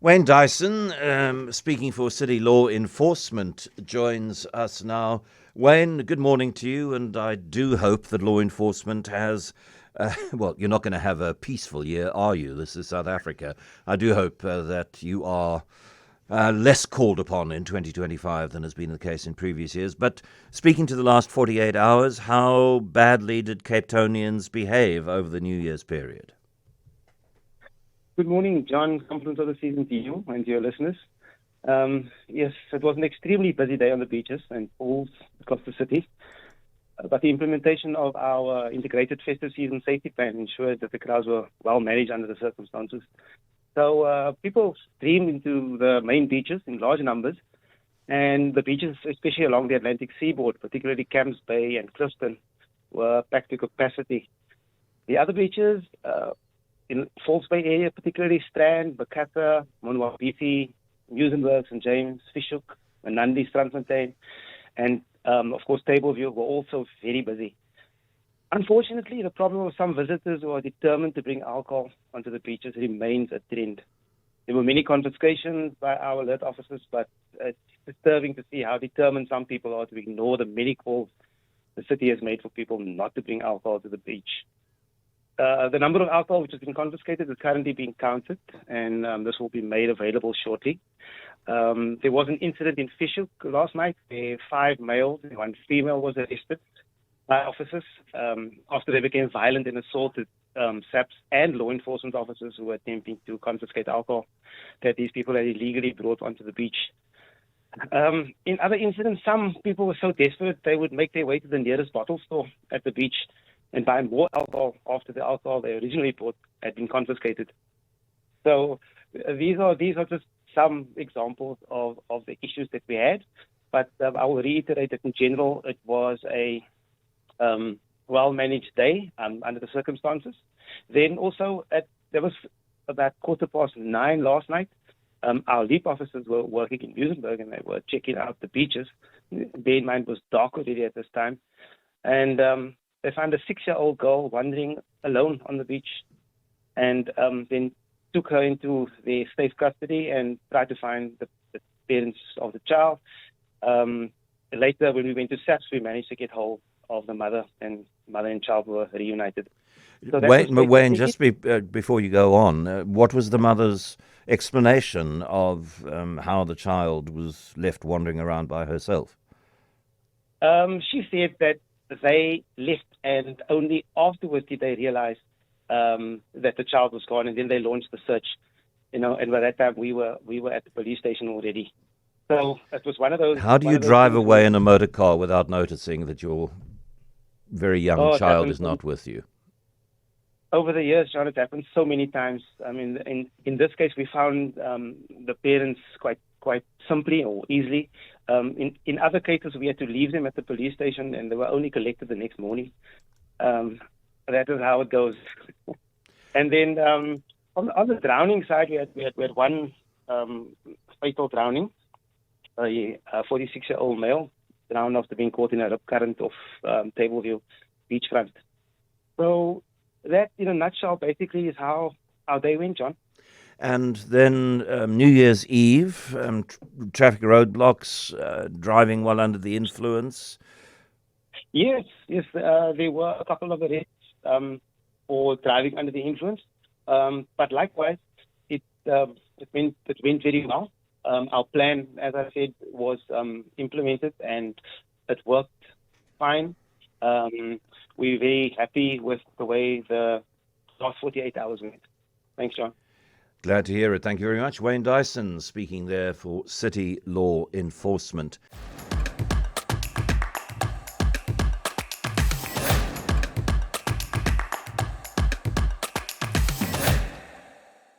Wayne Dyason, speaking for City Law Enforcement, joins us now. Wayne, good morning to you, and I do hope that law enforcement has, well, you're not going to have a peaceful year, are you? This is South Africa. I do hope that you are less called upon in 2025 than has been the case in previous years. But speaking to the last 48 hours, how badly did Cape Townians behave over the New Year's period? Good morning, John. Compliments of the season to you and to your listeners. Yes, it was an extremely busy day on the beaches and pools across the city. But the implementation of our integrated festive season safety plan ensured that the crowds were well managed under the circumstances. So people streamed into the main beaches in large numbers, and the beaches, especially along the Atlantic seaboard, particularly Camps Bay and Clifton, were packed to capacity. The other beaches in False Bay area, particularly Strand, Bakata, Monwabisi, Muizenberg, St. James, Fischhoek, Menandi, Strandfontein, and of course Tableview were also very busy. Unfortunately, the problem of some visitors who are determined to bring alcohol onto the beaches remains a trend. There were many confiscations by our alert officers, but it's disturbing to see how determined some people are to ignore the many calls the city has made for people not to bring alcohol to the beach. The number of alcohol which has been confiscated is currently being counted, and this will be made available shortly. There was an incident in Fischhoek last night where 5 males and 1 female was arrested by officers after they became violent and assaulted SAPs and law enforcement officers who were attempting to confiscate alcohol that these people had illegally brought onto the beach. In other incidents, some people were so desperate they would make their way to the nearest bottle store at the beach and buy more alcohol after the alcohol they originally bought had been confiscated. So these are just some examples of the issues that we had. But I will reiterate that in general it was a well-managed day under the circumstances. Then also there was about 9:15 last night. Our LEAP officers were working in Muizenberg and they were checking out the beaches. Bear in mind it was dark already at this time. And they found a 6-year-old girl wandering alone on the beach, and then took her into their safe custody and tried to find the parents of the child. Later, when we went to SAPS, we managed to get hold of the mother and child were reunited. So Wayne, just before you go on, what was the mother's explanation of how the child was left wandering around by herself? She said that they left, and only afterwards did they realize that the child was gone, and then they launched the search. And by that time we were at the police station already. So it was one of those. How do you drive away in a motor car without noticing that your very young child is not with you? Over the years, John, it happened so many times. I mean, in this case, we found the parents quite simply or easily. In other cases, we had to leave them at the police station, and they were only collected the next morning. That is how it goes. And then on the drowning side, we had one fatal drowning. A 46-year-old male drowned after being caught in a rip current off Tableview beachfront. So that, in a nutshell, basically is how our day went, John. And then New Year's Eve, traffic roadblocks, driving while under the influence. Yes, there were a couple of arrests for driving under the influence. But likewise, it went very well. Our plan, as I said, was implemented and it worked fine. We're very happy with the way the last 48 hours went. Thanks, John. Glad to hear it. Thank you very much. Wayne Dyason speaking there for City Law Enforcement.